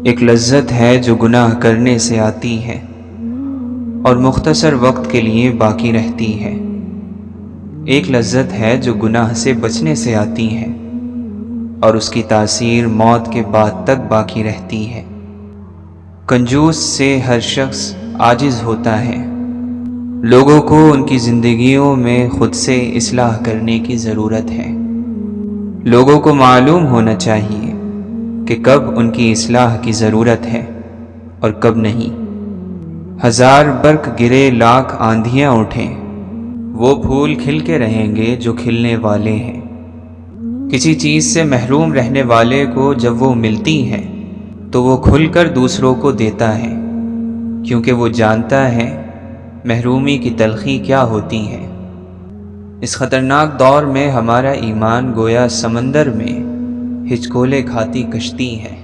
ایک لذت ہے جو گناہ کرنے سے آتی ہے اور مختصر وقت کے لیے باقی رہتی ہے۔ ایک لذت ہے جو گناہ سے بچنے سے آتی ہے اور اس کی تاثیر موت کے بعد تک باقی رہتی ہے۔ کنجوس سے ہر شخص عاجز ہوتا ہے۔ لوگوں کو ان کی زندگیوں میں خود سے اصلاح کرنے کی ضرورت ہے۔ لوگوں کو معلوم ہونا چاہیے کہ کب ان کی اصلاح کی ضرورت ہے اور کب نہیں۔ ہزار برق گرے لاکھ آندھیاں اٹھیں، وہ پھول کھل کے رہیں گے جو کھلنے والے ہیں۔ کسی چیز سے محروم رہنے والے کو جب وہ ملتی ہے تو وہ کھل کر دوسروں کو دیتا ہے، کیونکہ وہ جانتا ہے محرومی کی تلخی کیا ہوتی ہے۔ اس خطرناک دور میں ہمارا ایمان گویا سمندر میں ہچکولے کھاتی کشتی ہے۔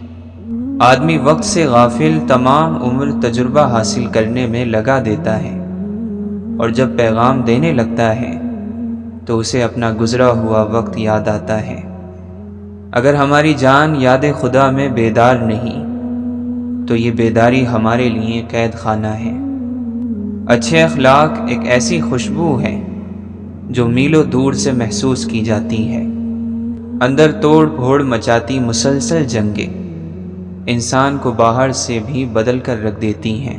آدمی وقت سے غافل تمام عمر تجربہ حاصل کرنے میں لگا دیتا ہے، اور جب پیغام دینے لگتا ہے تو اسے اپنا گزرا ہوا وقت یاد آتا ہے۔ اگر ہماری جان یاد خدا میں بیدار نہیں تو یہ بیداری ہمارے لیے قید خانہ ہے۔ اچھے اخلاق ایک ایسی خوشبو ہے جو میلوں دور سے محسوس کی جاتی ہے۔ اندر توڑ پھوڑ مچاتی مسلسل جنگیں انسان کو باہر سے بھی بدل کر رکھ دیتی ہیں۔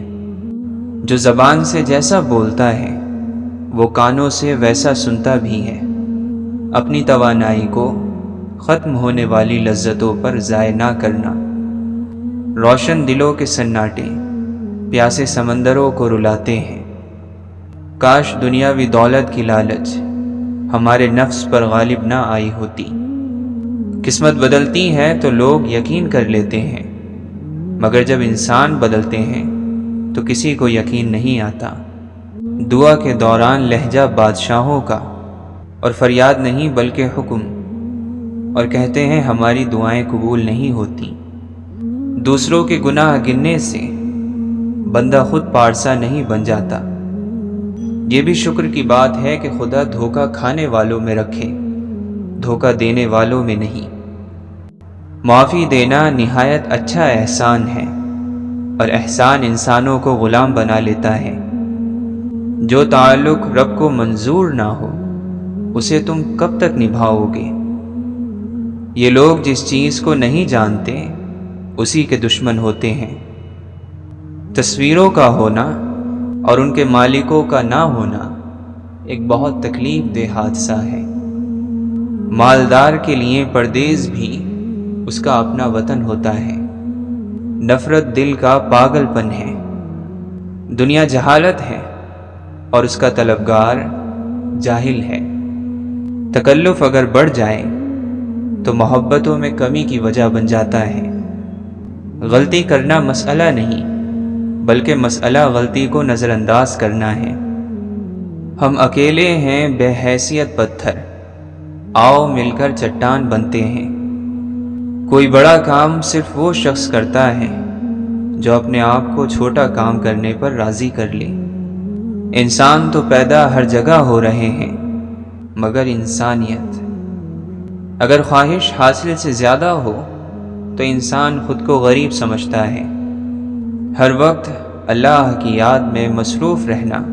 جو زبان سے جیسا بولتا ہے وہ کانوں سے ویسا سنتا بھی ہے۔ اپنی توانائی کو ختم ہونے والی لذتوں پر ضائع نہ کرنا۔ روشن دلوں کے سناٹے پیاسے سمندروں کو رلاتے ہیں۔ کاش دنیاوی دولت کی لالچ ہمارے نفس پر غالب نہ آئی ہوتی۔ قسمت بدلتی ہے تو لوگ یقین کر لیتے ہیں، مگر جب انسان بدلتے ہیں تو کسی کو یقین نہیں آتا۔ دعا کے دوران لہجہ بادشاہوں کا اور فریاد نہیں بلکہ حکم، اور کہتے ہیں ہماری دعائیں قبول نہیں ہوتی۔ دوسروں کے گناہ گننے سے بندہ خود پارسا نہیں بن جاتا۔ یہ بھی شکر کی بات ہے کہ خدا دھوکہ کھانے والوں میں رکھے، دھوکہ دینے والوں میں نہیں۔ معافی دینا نہایت اچھا احسان ہے، اور احسان انسانوں کو غلام بنا لیتا ہے۔ جو تعلق رب کو منظور نہ ہو اسے تم کب تک نبھاؤ گے؟ یہ لوگ جس چیز کو نہیں جانتے اسی کے دشمن ہوتے ہیں۔ تصویروں کا ہونا اور ان کے مالکوں کا نہ ہونا ایک بہت تکلیف دہ حادثہ ہے۔ مالدار کے لیے پردیس بھی اس کا اپنا وطن ہوتا ہے۔ نفرت دل کا پاگل پن ہے۔ دنیا جہالت ہے اور اس کا طلبگار جاہل ہے۔ تکلف اگر بڑھ جائے تو محبتوں میں کمی کی وجہ بن جاتا ہے۔ غلطی کرنا مسئلہ نہیں بلکہ مسئلہ غلطی کو نظر انداز کرنا ہے۔ ہم اکیلے ہیں بے حیثیت پتھر، آؤ مل کر چٹان بنتے ہیں۔ کوئی بڑا کام صرف وہ شخص کرتا ہے جو اپنے آپ کو چھوٹا کام کرنے پر راضی کر لے۔ انسان تو پیدا ہر جگہ ہو رہے ہیں، مگر انسانیت اگر خواہش حاصل سے زیادہ ہو تو انسان خود کو غریب سمجھتا ہے۔ ہر وقت اللہ کی یاد میں مصروف رہنا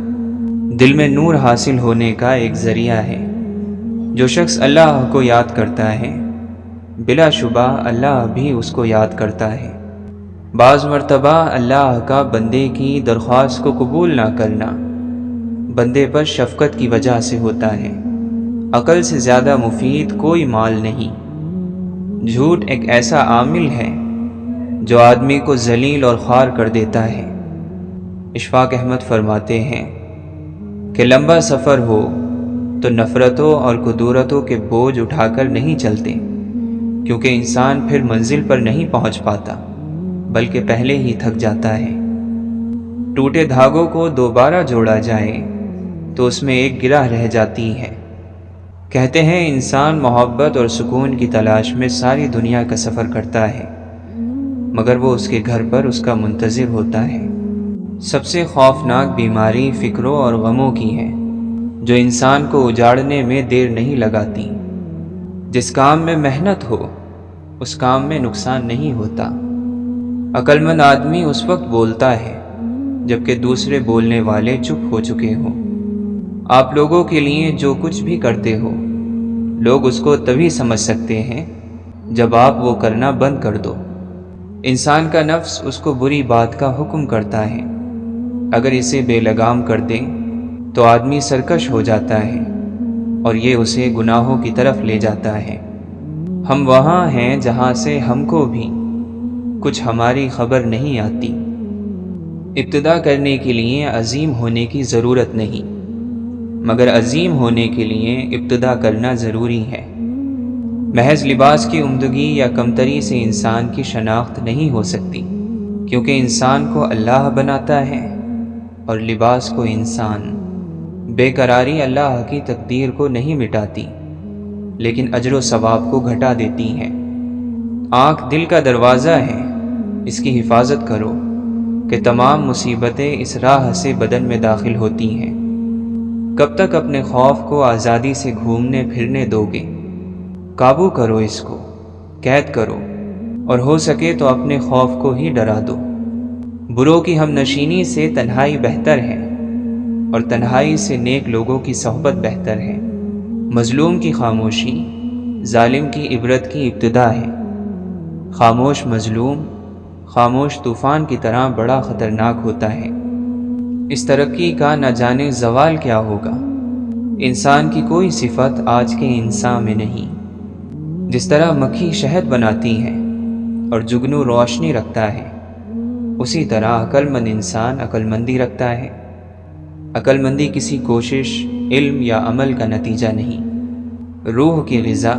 دل میں نور حاصل ہونے کا ایک ذریعہ ہے۔ جو شخص اللہ کو یاد کرتا ہے بلا شبہ اللہ بھی اس کو یاد کرتا ہے۔ بعض مرتبہ اللہ کا بندے کی درخواست کو قبول نہ کرنا بندے پر شفقت کی وجہ سے ہوتا ہے۔ عقل سے زیادہ مفید کوئی مال نہیں۔ جھوٹ ایک ایسا عامل ہے جو آدمی کو ذلیل اور خوار کر دیتا ہے۔ اشفاق احمد فرماتے ہیں کہ لمبا سفر ہو تو نفرتوں اور کدورتوں کے بوجھ اٹھا کر نہیں چلتے، کیونکہ انسان پھر منزل پر نہیں پہنچ پاتا بلکہ پہلے ہی تھک جاتا ہے۔ ٹوٹے دھاگوں کو دوبارہ جوڑا جائے تو اس میں ایک گرہ رہ جاتی ہے۔ کہتے ہیں انسان محبت اور سکون کی تلاش میں ساری دنیا کا سفر کرتا ہے، مگر وہ اس کے گھر پر اس کا منتظر ہوتا ہے۔ سب سے خوفناک بیماری فکروں اور غموں کی ہے، جو انسان کو اجاڑنے میں دیر نہیں لگاتی۔ جس کام میں محنت ہو اس کام میں نقصان نہیں ہوتا۔ عقل مند آدمی اس وقت بولتا ہے جبکہ دوسرے بولنے والے چپ ہو چکے ہوں۔ آپ لوگوں کے لیے جو کچھ بھی کرتے ہو، لوگ اس کو تبھی سمجھ سکتے ہیں جب آپ وہ کرنا بند کر دو۔ انسان کا نفس اس کو بری بات کا حکم کرتا ہے، اگر اسے بے لگام کر دیں تو آدمی سرکش ہو جاتا ہے اور یہ اسے گناہوں کی طرف لے جاتا ہے۔ ہم وہاں ہیں جہاں سے ہم کو بھی کچھ ہماری خبر نہیں آتی۔ ابتدا کرنے کے لیے عظیم ہونے کی ضرورت نہیں، مگر عظیم ہونے کے لیے ابتدا کرنا ضروری ہے۔ محض لباس کی عمدگی یا کمتری سے انسان کی شناخت نہیں ہو سکتی، کیونکہ انسان کو اللہ بناتا ہے اور لباس کو انسان۔ بے قراری اللہ کی تقدیر کو نہیں مٹاتی، لیکن اجر و ثواب کو گھٹا دیتی ہے۔ آنکھ دل کا دروازہ ہے، اس کی حفاظت کرو کہ تمام مصیبتیں اس راہ سے بدن میں داخل ہوتی ہیں۔ کب تک اپنے خوف کو آزادی سے گھومنے پھرنے دو گے؟ قابو کرو اس کو، قید کرو، اور ہو سکے تو اپنے خوف کو ہی ڈرا دو۔ بروں کی ہم نشینی سے تنہائی بہتر ہے، اور تنہائی سے نیک لوگوں کی صحبت بہتر ہے۔ مظلوم کی خاموشی ظالم کی عبرت کی ابتدا ہے۔ خاموش مظلوم خاموش طوفان کی طرح بڑا خطرناک ہوتا ہے۔ اس ترقی کا نہ جانے زوال کیا ہوگا۔ انسان کی کوئی صفت آج کے انسان میں نہیں۔ جس طرح مکھی شہد بناتی ہے اور جگنو روشنی رکھتا ہے، اسی طرح عقل مند انسان عقل مندی رکھتا ہے۔ عقل مندی کسی کوشش، علم یا عمل کا نتیجہ نہیں۔ روح کی غذا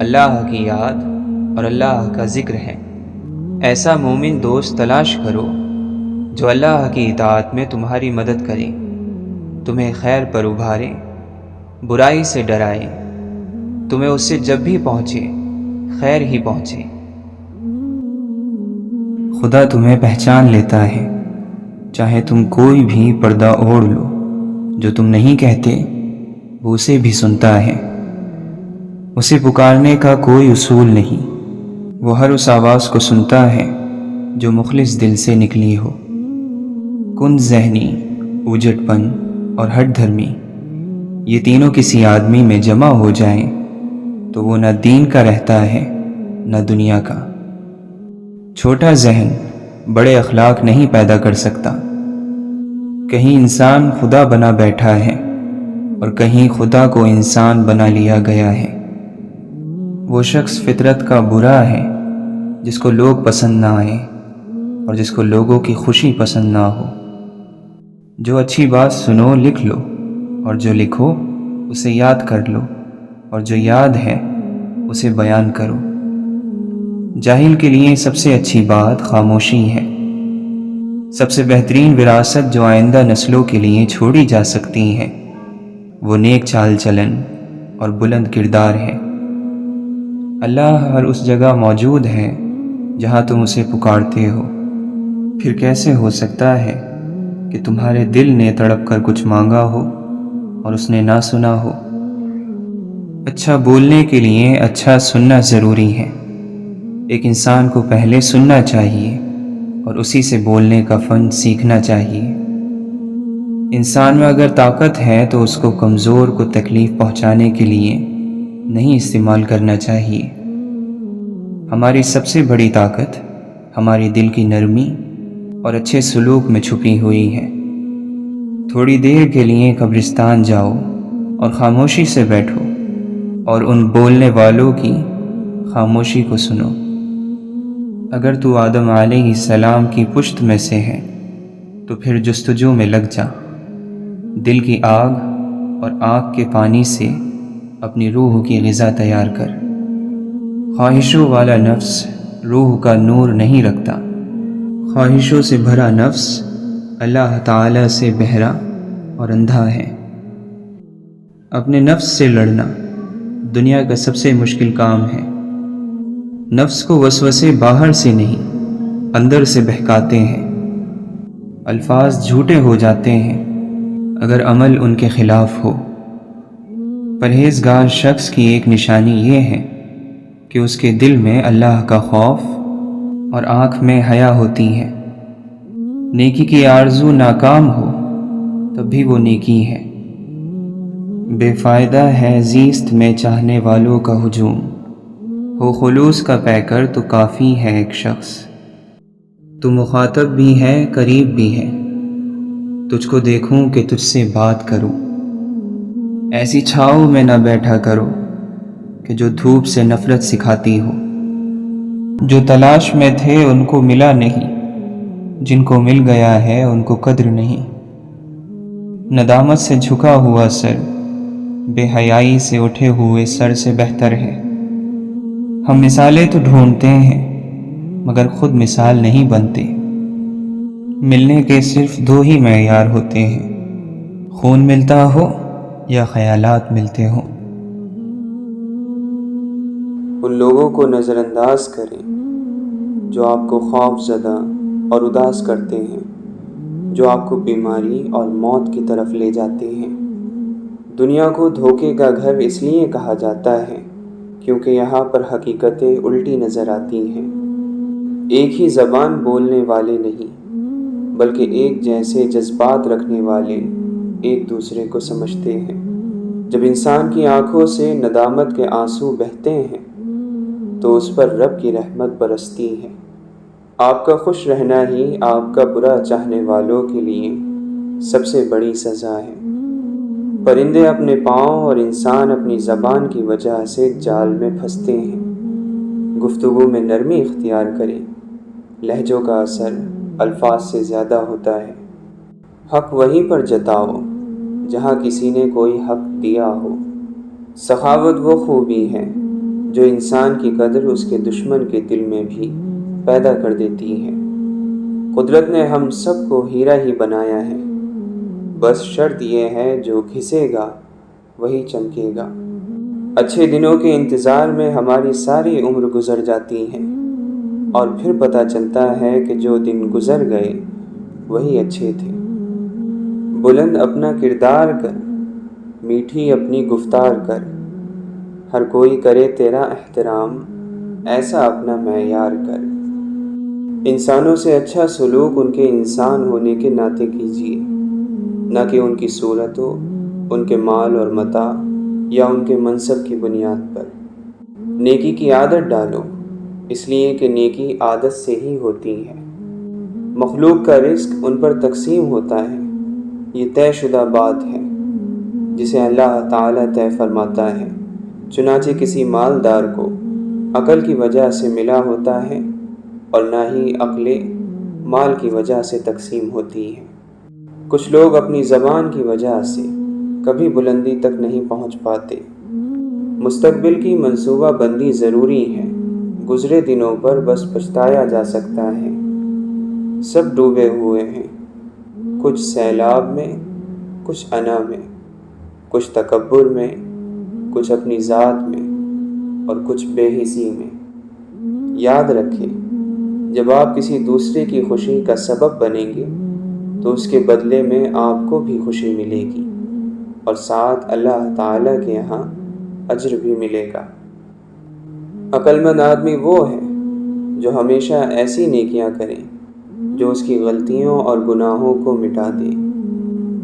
اللہ کی یاد اور اللہ کا ذکر ہے۔ ایسا مومن دوست تلاش کرو جو اللہ کی اطاعت میں تمہاری مدد کرے، تمہیں خیر پر ابھارے، برائی سے ڈرائے، تمہیں اس سے جب بھی پہنچے خیر ہی پہنچے۔ خدا تمہیں پہچان لیتا ہے، چاہے تم کوئی بھی پردہ اوڑھ لو۔ جو تم نہیں کہتے وہ اسے بھی سنتا ہے۔ اسے پکارنے کا کوئی اصول نہیں، وہ ہر اس آواز کو سنتا ہے جو مخلص دل سے نکلی ہو۔ کن ذہنی، اوجٹ پن اور ہٹ دھرمی، یہ تینوں کسی آدمی میں جمع ہو جائیں تو وہ نہ دین کا رہتا ہے نہ دنیا کا۔ چھوٹا ذہن بڑے اخلاق نہیں پیدا کر سکتا۔ کہیں انسان خدا بنا بیٹھا ہے اور کہیں خدا کو انسان بنا لیا گیا ہے۔ وہ شخص فطرت کا برا ہے جس کو لوگ پسند نہ آئیں اور جس کو لوگوں کی خوشی پسند نہ ہو۔ جو اچھی بات سنو لکھ لو، اور جو لکھو اسے یاد کر لو، اور جو یاد ہے اسے بیان کرو۔ جاہل کے لیے سب سے اچھی بات خاموشی ہے۔ سب سے بہترین وراثت جو آئندہ نسلوں کے لیے چھوڑی جا سکتی ہے وہ نیک چال چلن اور بلند کردار ہے۔ اللہ ہر اس جگہ موجود ہے جہاں تم اسے پکارتے ہو۔ پھر کیسے ہو سکتا ہے کہ تمہارے دل نے تڑپ کر کچھ مانگا ہو اور اس نے نہ سنا ہو؟ اچھا بولنے کے لیے اچھا سننا ضروری ہے۔ ایک انسان کو پہلے سننا چاہیے اور اسی سے بولنے کا فن سیکھنا چاہیے۔ انسان میں اگر طاقت ہے تو اس کو کمزور کو تکلیف پہنچانے کے لیے نہیں استعمال کرنا چاہیے۔ ہماری سب سے بڑی طاقت ہماری دل کی نرمی اور اچھے سلوک میں چھپی ہوئی ہے۔ تھوڑی دیر کے لیے قبرستان جاؤ اور خاموشی سے بیٹھو اور ان بولنے والوں کی خاموشی کو سنو۔ اگر تو آدم علیہ السلام کی پشت میں سے ہے تو پھر جستجو میں لگ جا۔ دل کی آگ اور آنکھ کے پانی سے اپنی روح کی غذا تیار کر۔ خواہشوں والا نفس روح کا نور نہیں رکھتا۔ خواہشوں سے بھرا نفس اللہ تعالی سے بہرا اور اندھا ہے۔ اپنے نفس سے لڑنا دنیا کا سب سے مشکل کام ہے۔ نفس کو وسوسے باہر سے نہیں اندر سے بہکاتے ہیں۔ الفاظ جھوٹے ہو جاتے ہیں اگر عمل ان کے خلاف ہو۔ پرہیزگار شخص کی ایک نشانی یہ ہے کہ کہ اس کے دل میں اللہ کا خوف اور آنکھ میں حیا ہوتی ہے۔ نیکی کی آرزو ناکام ہو تب بھی وہ نیکی ہے۔ بے فائدہ ہے زیست میں چاہنے والوں کا ہجوم، ہو خلوص کا پیکر تو کافی ہے ایک شخص۔ تو مخاطب بھی ہے قریب بھی ہے، تجھ کو دیکھوں کہ تجھ سے بات کروں۔ ایسی چھاؤں میں نہ بیٹھا کرو کہ جو دھوپ سے نفرت سکھاتی ہو۔ جو تلاش میں تھے ان کو ملا نہیں، جن کو مل گیا ہے ان کو قدر نہیں۔ ندامت سے جھکا ہوا سر بے حیائی سے اٹھے ہوئے سر سے بہتر ہے۔ ہم مثالیں تو ڈھونڈتے ہیں مگر خود مثال نہیں بنتے۔ ملنے کے صرف دو ہی معیار ہوتے ہیں، خون ملتا ہو یا خیالات ملتے ہوں۔ ان لوگوں کو نظر انداز کریں جو آپ کو خوف زدہ اور اداس کرتے ہیں، جو آپ کو بیماری اور موت کی طرف لے جاتے ہیں۔ دنیا کو دھوکے کا گھر اس لیے کہا جاتا ہے کیونکہ یہاں پر حقیقتیں الٹی نظر آتی ہیں۔ ایک ہی زبان بولنے والے نہیں بلکہ ایک جیسے جذبات رکھنے والے ایک دوسرے کو سمجھتے ہیں۔ جب انسان کی آنکھوں سے ندامت کے آنسو بہتے ہیں تو اس پر رب کی رحمت برستی ہے۔ آپ کا خوش رہنا ہی آپ کا برا چاہنے والوں کے لیے سب سے بڑی سزا ہے۔ پرندے اپنے پاؤں اور انسان اپنی زبان کی وجہ سے جال میں پھنستے ہیں۔ گفتگو میں نرمی اختیار کریں، لہجوں کا اثر الفاظ سے زیادہ ہوتا ہے۔ حق وہیں پر جتاؤ جہاں کسی نے کوئی حق دیا ہو۔ سخاوت وہ خوبی ہے جو انسان کی قدر اس کے دشمن کے دل میں بھی پیدا کر دیتی ہے۔ قدرت نے ہم سب کو ہیرا ہی بنایا ہے، بس شرط یہ ہے جو گھسے گا وہی چمکے گا۔ اچھے دنوں کے انتظار میں ہماری ساری عمر گزر جاتی ہے اور پھر پتہ چلتا ہے کہ جو دن گزر گئے وہی اچھے تھے۔ بلند اپنا کردار کر، میٹھی اپنی گفتار کر، ہر کوئی کرے تیرا احترام، ایسا اپنا معیار کر۔ انسانوں سے اچھا سلوک ان کے انسان ہونے کے ناطے کیجیے، نہ کہ ان کی صورتوں، ان کے مال اور متاع یا ان کے منصب کی بنیاد پر۔ نیکی کی عادت ڈالو، اس لیے کہ نیکی عادت سے ہی ہوتی ہے۔ مخلوق کا رزق ان پر تقسیم ہوتا ہے، یہ طے شدہ بات ہے جسے اللہ تعالیٰ طے فرماتا ہے۔ چنانچہ کسی مالدار کو عقل کی وجہ سے ملا ہوتا ہے اور نہ ہی عقل مال کی وجہ سے تقسیم ہوتی ہے۔ کچھ لوگ اپنی زبان کی وجہ سے کبھی بلندی تک نہیں پہنچ پاتے۔ مستقبل کی منصوبہ بندی ضروری ہے، گزرے دنوں پر بس پچھتایا جا سکتا ہے۔ سب ڈوبے ہوئے ہیں، کچھ سیلاب میں، کچھ انا میں، کچھ تکبر میں، کچھ اپنی ذات میں اور کچھ بے حسی میں۔ یاد رکھیں، جب آپ کسی دوسرے کی خوشی کا سبب بنیں گے تو اس کے بدلے میں آپ کو بھی خوشی ملے گی اور ساتھ اللہ تعالیٰ کے یہاں اجر بھی ملے گا۔ عقل مند آدمی وہ ہے جو ہمیشہ ایسی نیکیاں کرے جو اس کی غلطیوں اور گناہوں کو مٹا دے۔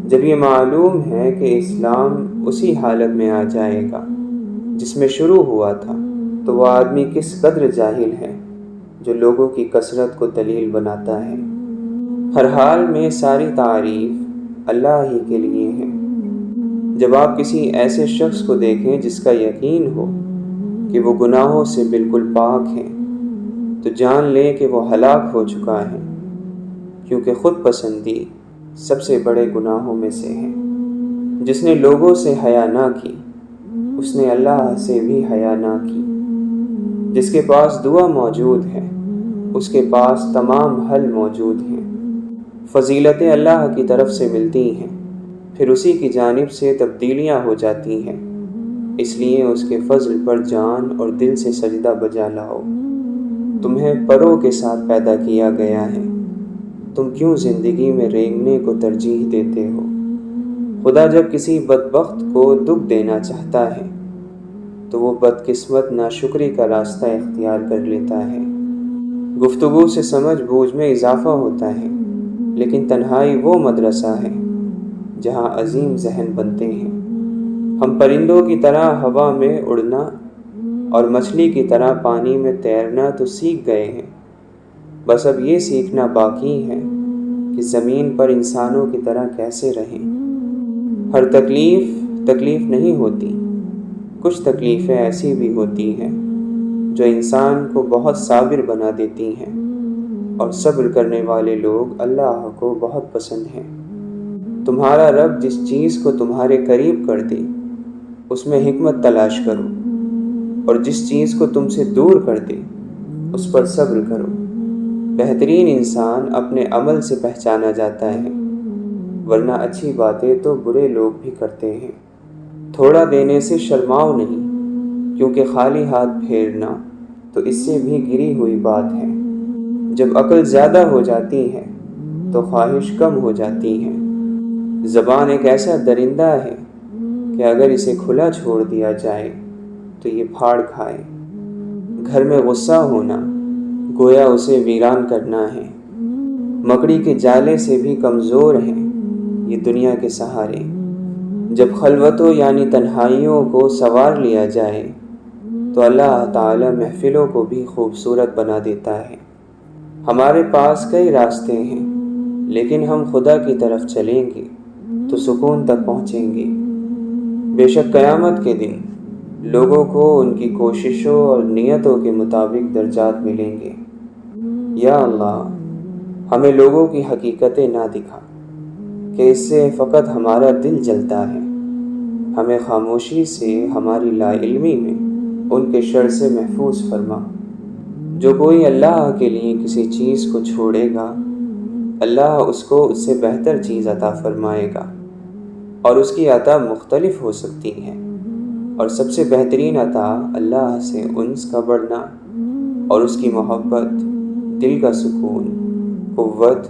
جب یہ معلوم ہے کہ اسلام اسی حالت میں آ جائے گا جس میں شروع ہوا تھا تو وہ آدمی کس قدر جاہل ہے جو لوگوں کی کثرت کو دلیل بناتا ہے۔ ہر حال میں ساری تعریف اللہ ہی کے لیے ہے۔ جب آپ کسی ایسے شخص کو دیکھیں جس کا یقین ہو کہ وہ گناہوں سے بالکل پاک ہے تو جان لیں کہ وہ ہلاک ہو چکا ہے، کیونکہ خود پسندی سب سے بڑے گناہوں میں سے ہے۔ جس نے لوگوں سے حیا نہ کی اس نے اللہ سے بھی حیا نہ کی۔ جس کے پاس دعا موجود ہے اس کے پاس تمام حل موجود ہیں۔ فضیلتیں اللہ کی طرف سے ملتی ہیں، پھر اسی کی جانب سے تبدیلیاں ہو جاتی ہیں، اس لیے اس کے فضل پر جان اور دل سے سجدہ بجا لاؤ۔ تمہیں پروں کے ساتھ پیدا کیا گیا ہے، تم کیوں زندگی میں رینگنے کو ترجیح دیتے ہو؟ خدا جب کسی بدبخت کو دکھ دینا چاہتا ہے تو وہ بدقسمت ناشکری کا راستہ اختیار کر لیتا ہے۔ گفتگو سے سمجھ بوجھ میں اضافہ ہوتا ہے، لیکن تنہائی وہ مدرسہ ہے جہاں عظیم ذہن بنتے ہیں۔ ہم پرندوں کی طرح ہوا میں اڑنا اور مچھلی کی طرح پانی میں تیرنا تو سیکھ گئے ہیں، بس اب یہ سیکھنا باقی ہے کہ زمین پر انسانوں کی طرح کیسے رہیں۔ ہر تکلیف نہیں ہوتی، کچھ تکلیفیں ایسی بھی ہوتی ہیں جو انسان کو بہت صابر بنا دیتی ہیں، اور صبر کرنے والے لوگ اللہ کو بہت پسند ہیں۔ تمہارا رب جس چیز کو تمہارے قریب کر دے اس میں حکمت تلاش کرو، اور جس چیز کو تم سے دور کر دے اس پر صبر کرو۔ بہترین انسان اپنے عمل سے پہچانا جاتا ہے، ورنہ اچھی باتیں تو برے لوگ بھی کرتے ہیں۔ تھوڑا دینے سے شرماؤ نہیں، کیونکہ خالی ہاتھ پھیرنا تو اس سے بھی گری ہوئی بات ہے۔ جب عقل زیادہ ہو جاتی ہے تو خواہش کم ہو جاتی ہے۔ زبان ایک ایسا درندہ ہے کہ اگر اسے کھلا چھوڑ دیا جائے تو یہ پھاڑ کھائے۔ گھر میں غصہ ہونا گویا اسے ویران کرنا ہے۔ مکڑی کے جالے سے بھی کمزور ہیں یہ دنیا کے سہارے۔ جب خلوتوں یعنی تنہائیوں کو سنوار لیا جائے تو اللہ تعالی محفلوں کو بھی خوبصورت بنا دیتا ہے۔ ہمارے پاس کئی راستے ہیں، لیکن ہم خدا کی طرف چلیں گے تو سکون تک پہنچیں گے۔ بے شک قیامت کے دن لوگوں کو ان کی کوششوں اور نیتوں کے مطابق درجات ملیں گے۔ یا اللہ، ہمیں لوگوں کی حقیقتیں نہ دکھا کہ اس سے فقط ہمارا دل جلتا ہے۔ ہمیں خاموشی سے ہماری لا علمی میں ان کے شر سے محفوظ فرما۔ جو کوئی اللہ کے لیے کسی چیز کو چھوڑے گا، اللہ اس کو اس سے بہتر چیز عطا فرمائے گا، اور اس کی عطا مختلف ہو سکتی ہے، اور سب سے بہترین عطا اللہ سے انس کا بڑھنا اور اس کی محبت، دل کا سکون، قوت،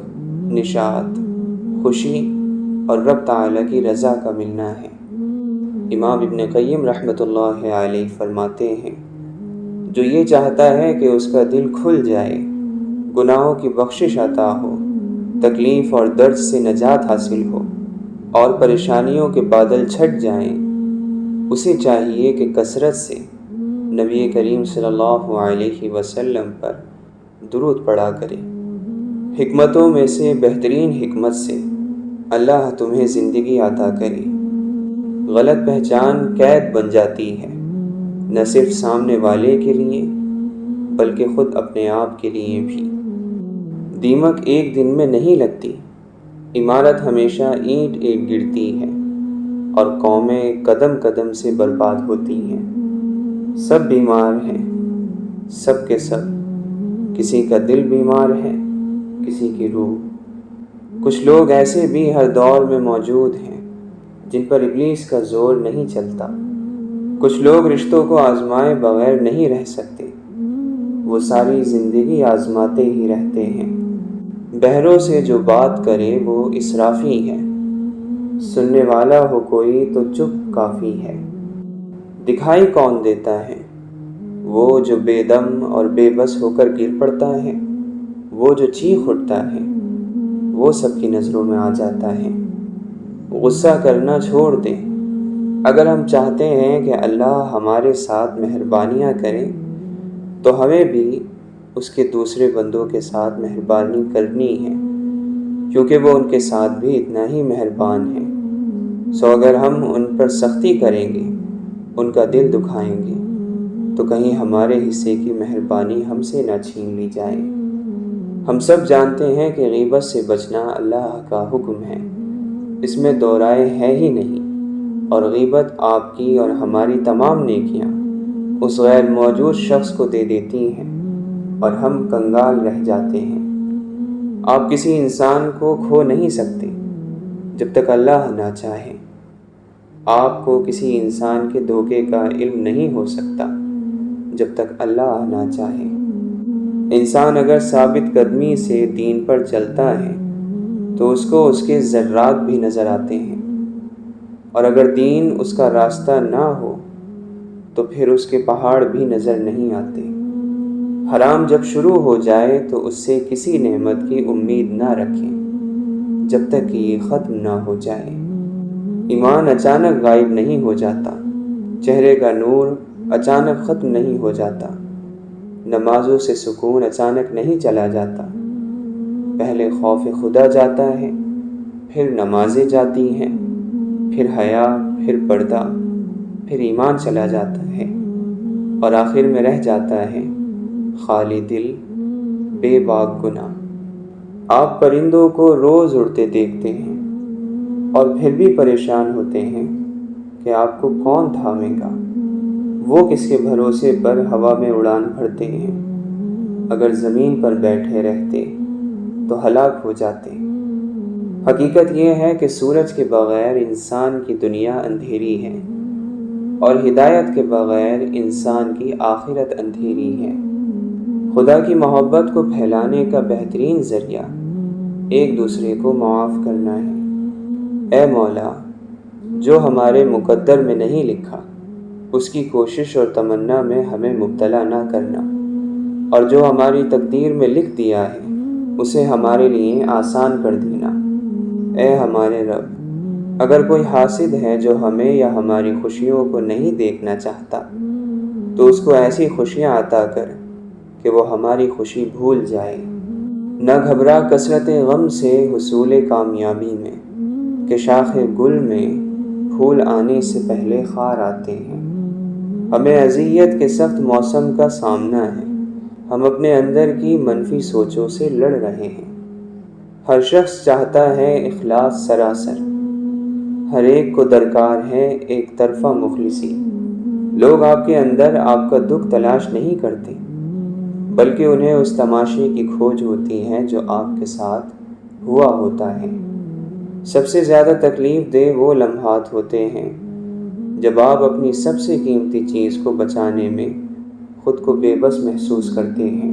نشاط، خوشی اور رب تعالیٰ کی رضا کا ملنا ہے۔ امام ابن قیم رحمۃ اللہ علیہ فرماتے ہیں، جو یہ چاہتا ہے کہ اس کا دل کھل جائے، گناہوں کی بخشش عطا ہو، تکلیف اور درد سے نجات حاصل ہو اور پریشانیوں کے بادل چھٹ جائیں، اسے چاہیے کہ کثرت سے نبی کریم صلی اللہ علیہ وسلم پر درود پڑھا کرے۔ حکمتوں میں سے بہترین حکمت سے اللہ تمہیں زندگی عطا کرے۔ غلط پہچان قید بن جاتی ہے، نہ صرف سامنے والے کے لیے بلکہ خود اپنے آپ کے لیے بھی۔ دیمک ایک دن میں نہیں لگتی، عمارت ہمیشہ اینٹ ایک گرتی ہے، اور قومیں قدم قدم سے برباد ہوتی ہیں۔ سب بیمار ہیں، سب کے سب، کسی کا دل بیمار ہے، کسی کی روح۔ کچھ لوگ ایسے بھی ہر دور میں موجود ہیں جن پر ابلیس کا زور نہیں چلتا۔ کچھ لوگ رشتوں کو آزمائے بغیر نہیں رہ سکتے، وہ ساری زندگی آزماتے ہی رہتے ہیں۔ بہروں سے جو بات کرے وہ اسرافی ہے، سننے والا ہو کوئی تو چپ کافی ہے۔ دکھائی کون دیتا ہے؟ وہ جو بے دم اور بے بس ہو کر گر پڑتا ہے، وہ جو چیخ اٹھتا ہے وہ سب کی نظروں میں آ جاتا ہے۔ غصہ کرنا چھوڑ دیں۔ اگر ہم چاہتے ہیں کہ اللہ ہمارے ساتھ مہربانیاں کرے تو ہمیں بھی اس کے دوسرے بندوں کے ساتھ مہربانی کرنی ہے، کیونکہ وہ ان کے ساتھ بھی اتنا ہی مہربان ہے۔ سو اگر ہم ان پر سختی کریں گے، ان کا دل دکھائیں گے، تو کہیں ہمارے حصے کی مہربانی ہم سے نہ چھین لی جائے۔ ہم سب جانتے ہیں کہ غیبت سے بچنا اللہ کا حکم ہے، اس میں دو رائے ہے ہی نہیں، اور غیبت آپ کی اور ہماری تمام نیکیاں اس غیر موجود شخص کو دے دیتی ہیں اور ہم کنگال رہ جاتے ہیں۔ آپ کسی انسان کو کھو نہیں سکتے جب تک اللہ نہ چاہے۔ آپ کو کسی انسان کے دھوکے کا علم نہیں ہو سکتا جب تک اللہ نہ چاہے۔ انسان اگر ثابت قدمی سے دین پر چلتا ہے تو اس کو اس کے ذرات بھی نظر آتے ہیں، اور اگر دین اس کا راستہ نہ ہو تو پھر اس کے پہاڑ بھی نظر نہیں آتے۔ حرام جب شروع ہو جائے تو اس سے کسی نعمت کی امید نہ رکھیں جب تک کہ یہ ختم نہ ہو جائے۔ ایمان اچانک غائب نہیں ہو جاتا، چہرے کا نور اچانک ختم نہیں ہو جاتا، نمازوں سے سکون اچانک نہیں چلا جاتا۔ پہلے خوف خدا جاتا ہے، پھر نمازیں جاتی ہیں، پھر حیا، پھر پردہ، پھر ایمان چلا جاتا ہے، اور آخر میں رہ جاتا ہے خالی دل، بے باک گناہ۔ آپ پرندوں کو روز اڑتے دیکھتے ہیں اور پھر بھی پریشان ہوتے ہیں کہ آپ کو کون تھامے گا؟ وہ کس کے بھروسے پر ہوا میں اڑان بھرتے ہیں؟ اگر زمین پر بیٹھے رہتے تو ہلاک ہو جاتے۔ حقیقت یہ ہے کہ سورج کے بغیر انسان کی دنیا اندھیری ہے، اور ہدایت کے بغیر انسان کی آخرت اندھیری ہے۔ خدا کی محبت کو پھیلانے کا بہترین ذریعہ ایک دوسرے کو معاف کرنا ہے۔ اے مولا، جو ہمارے مقدر میں نہیں لکھا اس کی کوشش اور تمنا میں ہمیں مبتلا نہ کرنا، اور جو ہماری تقدیر میں لکھ دیا ہے اسے ہمارے لیے آسان کر دینا۔ اے ہمارے رب، اگر کوئی حاسد ہے جو ہمیں یا ہماری خوشیوں کو نہیں دیکھنا چاہتا تو اس کو ایسی خوشیاں عطا کر کہ وہ ہماری خوشی بھول جائے۔ نہ گھبرا کثرت غم سے حصول کامیابی میں، کہ شاخ گل میں پھول آنے سے پہلے خار آتے ہیں۔ ہمیں اذیت کے سخت موسم کا سامنا ہے، ہم اپنے اندر کی منفی سوچوں سے لڑ رہے ہیں۔ ہر شخص چاہتا ہے اخلاص سراسر، ہر ایک کو درکار ہے ایک طرفہ مخلصی۔ لوگ آپ کے اندر آپ کا دکھ تلاش نہیں کرتے، بلکہ انہیں اس تماشے کی کھوج ہوتی ہے جو آپ کے ساتھ ہوا ہوتا ہے۔ سب سے زیادہ تکلیف دہ وہ لمحات ہوتے ہیں جب آپ اپنی سب سے قیمتی چیز کو بچانے میں خود کو بے بس محسوس کرتے ہیں۔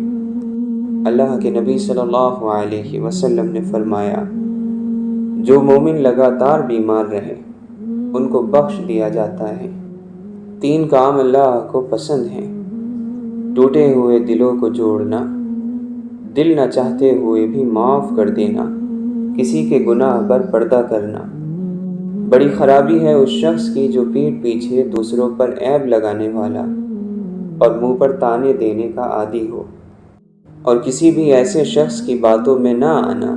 اللہ کے نبی صلی اللہ علیہ وسلم نے فرمایا، جو مومن لگاتار بیمار رہے ان کو بخش دیا جاتا ہے۔ 3 کام اللہ کو پسند ہیں: ٹوٹے ہوئے دلوں کو جوڑنا، دل نہ چاہتے ہوئے بھی معاف کر دینا، کسی کے گناہ پر پردہ کرنا۔ بڑی خرابی ہے اس شخص کی جو پیٹھ پیچھے دوسروں پر عیب لگانے والا اور منہ پر طعنے دینے کا عادی ہو، اور کسی بھی ایسے شخص کی باتوں میں نہ آنا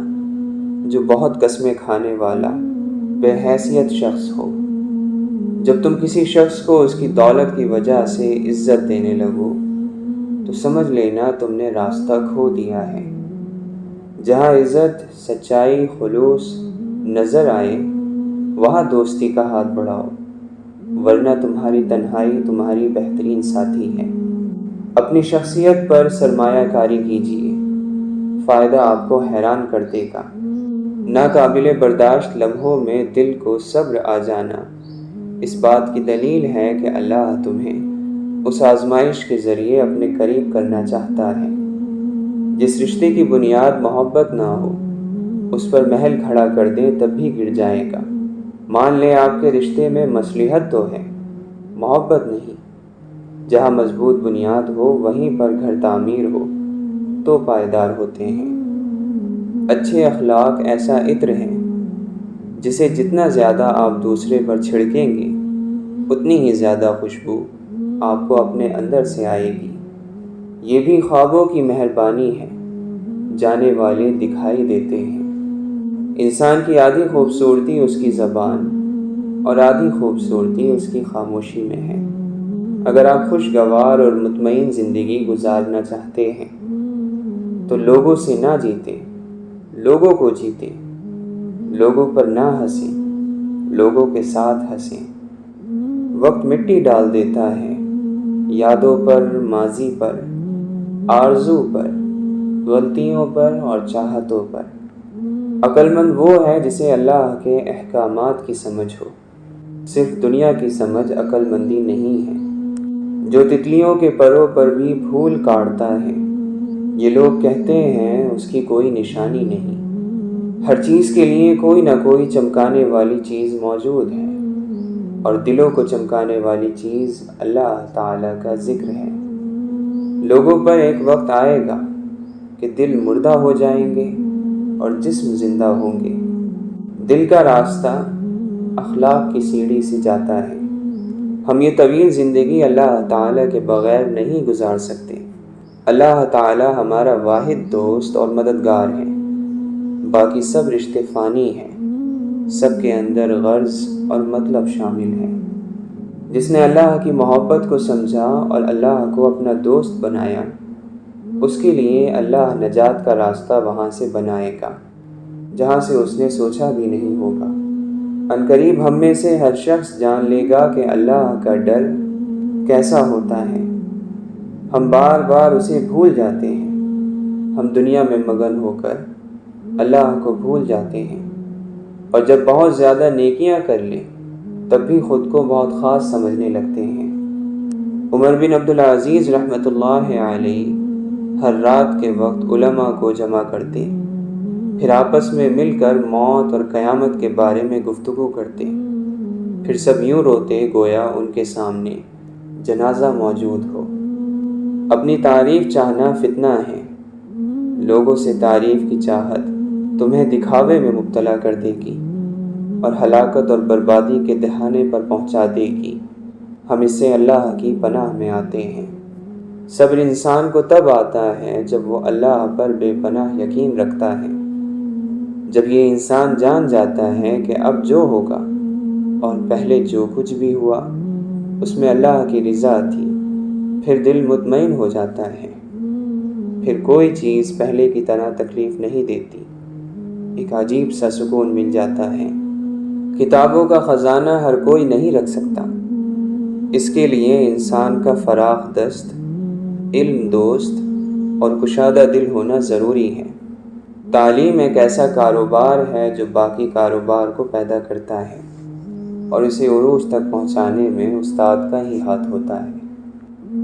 جو بہت قسمیں کھانے والا بے حیثیت شخص ہو۔ جب تم کسی شخص کو اس کی دولت کی وجہ سے عزت دینے لگو تو سمجھ لینا تم نے راستہ کھو دیا ہے۔ جہاں عزت، سچائی، خلوص نظر آئے وہاں دوستی کا ہاتھ بڑھاؤ، ورنہ تمہاری تنہائی تمہاری بہترین ساتھی ہے۔ اپنی شخصیت پر سرمایہ کاری کیجیے، فائدہ آپ کو حیران کر دے گا۔ ناقابل برداشت لمحوں میں دل کو صبر آ جانا اس بات کی دلیل ہے کہ اللہ تمہیں اس آزمائش کے ذریعے اپنے قریب کرنا چاہتا ہے۔ جس رشتے کی بنیاد محبت نہ ہو اس پر محل کھڑا کر دیں تب بھی گر جائے گا۔ مان لیں آپ کے رشتے میں مصلحت تو ہے، محبت نہیں۔ جہاں مضبوط بنیاد ہو وہیں پر گھر تعمیر ہو تو پائیدار ہوتے ہیں۔ اچھے اخلاق ایسا عطر ہے جسے جتنا زیادہ آپ دوسرے پر چھڑکیں گے اتنی ہی زیادہ خوشبو آپ کو اپنے اندر سے آئے گی۔ یہ بھی خوابوں کی مہربانی ہے، جانے والے دکھائی دیتے ہیں۔ انسان کی آدھی خوبصورتی اس کی زبان اور آدھی خوبصورتی اس کی خاموشی میں ہے۔ اگر آپ خوشگوار اور مطمئن زندگی گزارنا چاہتے ہیں تو لوگوں سے نہ جیتیں، لوگوں کو جیتیں۔ لوگوں پر نہ ہنسیں، لوگوں کے ساتھ ہنسیں۔ وقت مٹی ڈال دیتا ہے یادوں پر، ماضی پر، آرزو پر، غلطیوں پر اور چاہتوں پر۔ عقل مند وہ ہے جسے اللہ کے احکامات کی سمجھ ہو، صرف دنیا کی سمجھ عقل مندی نہیں ہے۔ جو تتلیوں کے پروں پر بھی پھول کاٹتا ہے، یہ لوگ کہتے ہیں اس کی کوئی نشانی نہیں۔ ہر چیز کے لیے کوئی نہ کوئی چمکانے والی چیز موجود ہے۔ اور دلوں کو چمکانے والی چیز اللہ تعالیٰ کا ذکر ہے۔ لوگوں پر ایک وقت آئے گا کہ دل مردہ ہو جائیں گے اور جسم زندہ ہوں گے۔ دل کا راستہ اخلاق کی سیڑھی سے جاتا ہے۔ ہم یہ طویل زندگی اللہ تعالیٰ کے بغیر نہیں گزار سکتے۔ اللہ تعالیٰ ہمارا واحد دوست اور مددگار ہے۔ باقی سب رشتے فانی ہیں، سب کے اندر غرض اور مطلب شامل ہے۔ جس نے اللہ کی محبت کو سمجھا اور اللہ کو اپنا دوست بنایا، اس کے لیے اللہ نجات کا راستہ وہاں سے بنائے گا جہاں سے اس نے سوچا بھی نہیں ہوگا۔ عنقریب ہم میں سے ہر شخص جان لے گا کہ اللہ کا ڈر کیسا ہوتا ہے۔ ہم بار بار اسے بھول جاتے ہیں۔ ہم دنیا میں مگن ہو کر اللہ کو بھول جاتے ہیں، اور جب بہت زیادہ نیکیاں کر لیں تب بھی خود کو بہت خاص سمجھنے لگتے ہیں۔ عمر بن عبدالعزیز رحمۃ اللہ علیہ ہر رات کے وقت علماء کو جمع کرتے، پھر آپس میں مل کر موت اور قیامت کے بارے میں گفتگو کرتے، پھر سب یوں روتے گویا ان کے سامنے جنازہ موجود ہو۔ اپنی تعریف چاہنا فتنہ ہے۔ لوگوں سے تعریف کی چاہت تمہیں دکھاوے میں مبتلا کر دے گی اور ہلاکت اور بربادی کے دہانے پر پہنچا دے گی۔ ہم اس سے اللہ کی پناہ میں آتے ہیں۔ صبر انسان کو تب آتا ہے جب وہ اللہ پر بے پناہ یقین رکھتا ہے، جب یہ انسان جان جاتا ہے کہ اب جو ہوگا اور پہلے جو کچھ بھی ہوا اس میں اللہ کی رضا تھی، پھر دل مطمئن ہو جاتا ہے۔ پھر کوئی چیز پہلے کی طرح تکلیف نہیں دیتی، ایک عجیب سا سکون مل جاتا ہے۔ کتابوں کا خزانہ ہر کوئی نہیں رکھ سکتا، اس کے لیے انسان کا فراخ دست، علم دوست اور کشادہ دل ہونا ضروری ہے۔ تعلیم ایک ایسا کاروبار ہے جو باقی کاروبار کو پیدا کرتا ہے، اور اسے عروج تک پہنچانے میں استاد کا ہی ہاتھ ہوتا ہے۔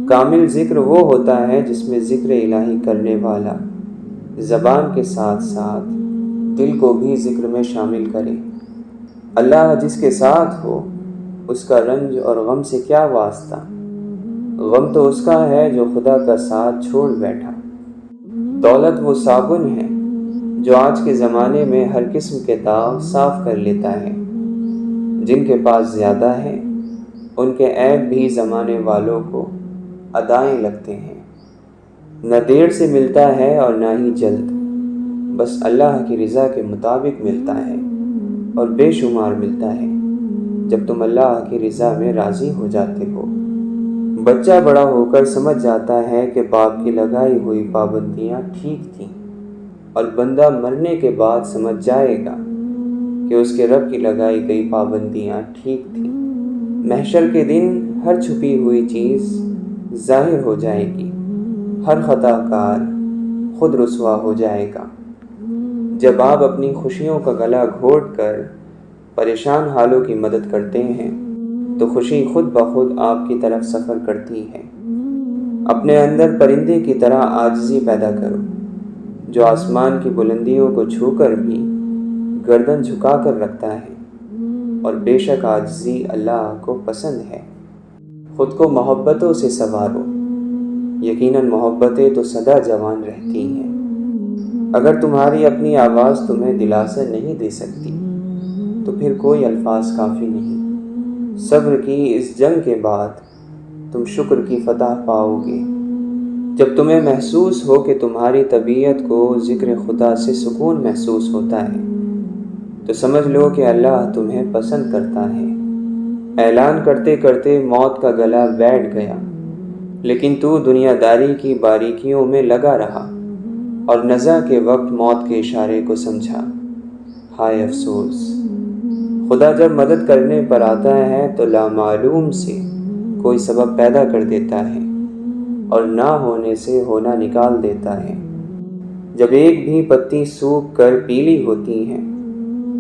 کامل ذکر وہ ہوتا ہے جس میں ذکر الہی کرنے والا زبان کے ساتھ ساتھ دل کو بھی ذکر میں شامل کرے۔ اللہ جس کے ساتھ ہو اس کا رنج اور غم سے کیا واسطہ؟ غم تو اس کا ہے جو خدا کا ساتھ چھوڑ بیٹھا۔ دولت وہ صابن ہے جو آج کے زمانے میں ہر قسم کے داغ صاف کر لیتا ہے۔ جن کے پاس زیادہ ہے ان کے عیب بھی زمانے والوں کو ادائیں لگتے ہیں۔ نہ دیر سے ملتا ہے اور نہ ہی جلد، بس اللہ کی رضا کے مطابق ملتا ہے اور بے شمار ملتا ہے جب تم اللہ کی رضا میں راضی ہو جاتے ہو۔ بچہ بڑا ہو کر سمجھ جاتا ہے کہ باپ کی لگائی ہوئی پابندیاں ٹھیک تھیں، اور بندہ مرنے کے بعد سمجھ جائے گا کہ اس کے رب کی لگائی گئی پابندیاں ٹھیک تھیں۔ محشر کے دن ہر چھپی ہوئی چیز ظاہر ہو جائے گی، ہر خطا کار خود رسوا ہو جائے گا۔ جب آپ اپنی خوشیوں کا گلا گھونٹ کر پریشان حالوں کی مدد کرتے ہیں تو خوشی خود بخود آپ کی طرف سفر کرتی ہے۔ اپنے اندر پرندے کی طرح عاجزی پیدا کرو جو آسمان کی بلندیوں کو چھو کر بھی گردن جھکا کر رکھتا ہے، اور بے شک عاجزی اللہ کو پسند ہے۔ خود کو محبتوں سے سنوارو، یقیناً محبتیں تو سدا جوان رہتی ہیں۔ اگر تمہاری اپنی آواز تمہیں دلاسا نہیں دے سکتی تو پھر کوئی الفاظ کافی نہیں۔ صبر کی اس جنگ کے بعد تم شکر کی فتح پاؤ گے۔ جب تمہیں محسوس ہو کہ تمہاری طبیعت کو ذکر خدا سے سکون محسوس ہوتا ہے تو سمجھ لو کہ اللہ تمہیں پسند کرتا ہے۔ اعلان کرتے کرتے موت کا گلا بیٹھ گیا، لیکن تو دنیا داری کی باریکیوں میں لگا رہا اور نزع کے وقت موت کے اشارے کو سمجھا۔ ہائے افسوس! خدا جب مدد کرنے پر آتا ہے تو لامعلوم سے کوئی سبب پیدا کر دیتا ہے اور نہ ہونے سے ہونا نکال دیتا ہے۔ جب ایک بھی پتی سوکھ کر پیلی ہوتی ہے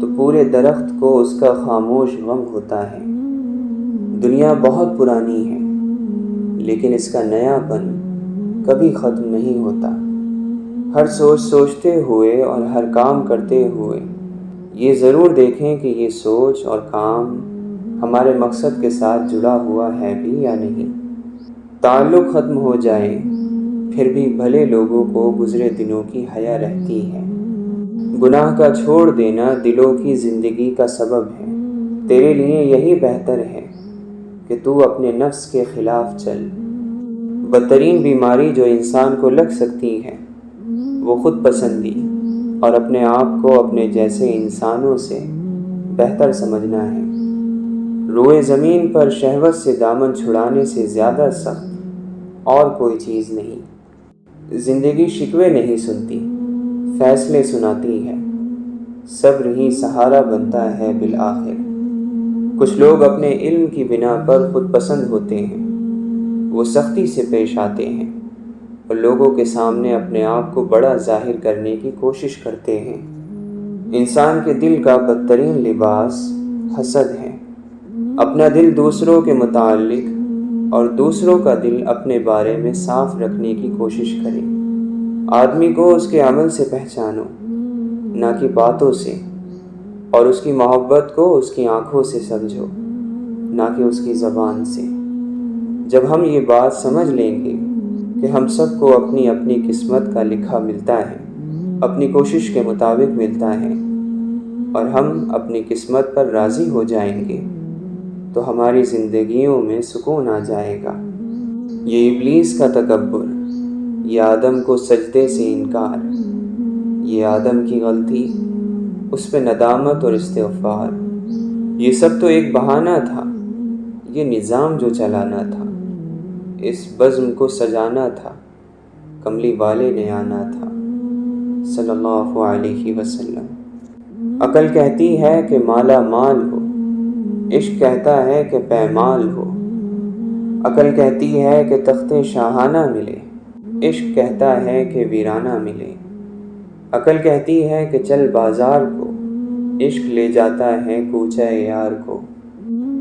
تو پورے درخت کو اس کا خاموش غم ہوتا ہے۔ دنیا بہت پرانی ہے لیکن اس کا نیا پن کبھی ختم نہیں ہوتا۔ ہر سوچتے ہوئے اور ہر کام کرتے ہوئے یہ ضرور دیکھیں کہ یہ سوچ اور کام ہمارے مقصد کے ساتھ جڑا ہوا ہے بھی یا نہیں۔ تعلق ختم ہو جائے پھر بھی بھلے لوگوں کو گزرے دنوں کی حیا رہتی ہے۔ گناہ کا چھوڑ دینا دلوں کی زندگی کا سبب ہے۔ تیرے لیے یہی بہتر ہے کہ تو اپنے نفس کے خلاف چل۔ بدترین بیماری جو انسان کو لگ سکتی ہے وہ خود پسندی اور اپنے آپ کو اپنے جیسے انسانوں سے بہتر سمجھنا ہے۔ روئے زمین پر شہوت سے دامن چھڑانے سے زیادہ سخت اور کوئی چیز نہیں۔ زندگی شکوے نہیں سنتی، فیصلے سناتی ہے۔ صبر ہی سہارا بنتا ہے بالآخر۔ کچھ لوگ اپنے علم کی بنا پر خود پسند ہوتے ہیں۔ وہ سختی سے پیش آتے ہیں اور لوگوں کے سامنے اپنے آپ کو بڑا ظاہر کرنے کی کوشش کرتے ہیں۔ انسان کے دل کا بدترین لباس حسد ہے۔ اپنا دل دوسروں کے متعلق اور دوسروں کا دل اپنے بارے میں صاف رکھنے کی کوشش کرے۔ آدمی کو اس کے عمل سے پہچانو، نہ کہ باتوں سے، اور اس کی محبت کو اس کی آنکھوں سے سمجھو، نہ کہ اس کی زبان سے۔ جب ہم یہ بات سمجھ لیں گے کہ ہم سب کو اپنی اپنی قسمت کا لکھا ملتا ہے، اپنی کوشش کے مطابق ملتا ہے، اور ہم اپنی قسمت پر راضی ہو جائیں گے، تو ہماری زندگیوں میں سکون آ جائے گا۔ یہ ابلیس کا تکبر، یہ آدم کو سجدے سے انکار، یہ آدم کی غلطی، اس پہ ندامت اور استغفار، یہ سب تو ایک بہانہ تھا۔ یہ نظام جو چلانا تھا، اس بزم کو سجانا تھا، کملی والے نے آنا تھا صلی اللہ علیہ وسلم۔ عقل کہتی ہے کہ مالا مال ہو، عشق کہتا ہے کہ پیمال ہو۔ عقل کہتی ہے کہ تخت شاہانہ ملے، عشق کہتا ہے کہ ویرانہ ملے۔ عقل کہتی ہے کہ چل بازار کو، عشق لے جاتا ہے کوچہ یار کو۔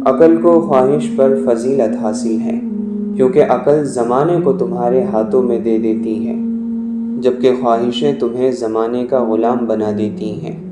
عقل کو خواہش پر فضیلت حاصل ہے، کیونکہ عقل زمانے کو تمہارے ہاتھوں میں دے دیتی ہے، جبکہ خواہشیں تمہیں زمانے کا غلام بنا دیتی ہیں۔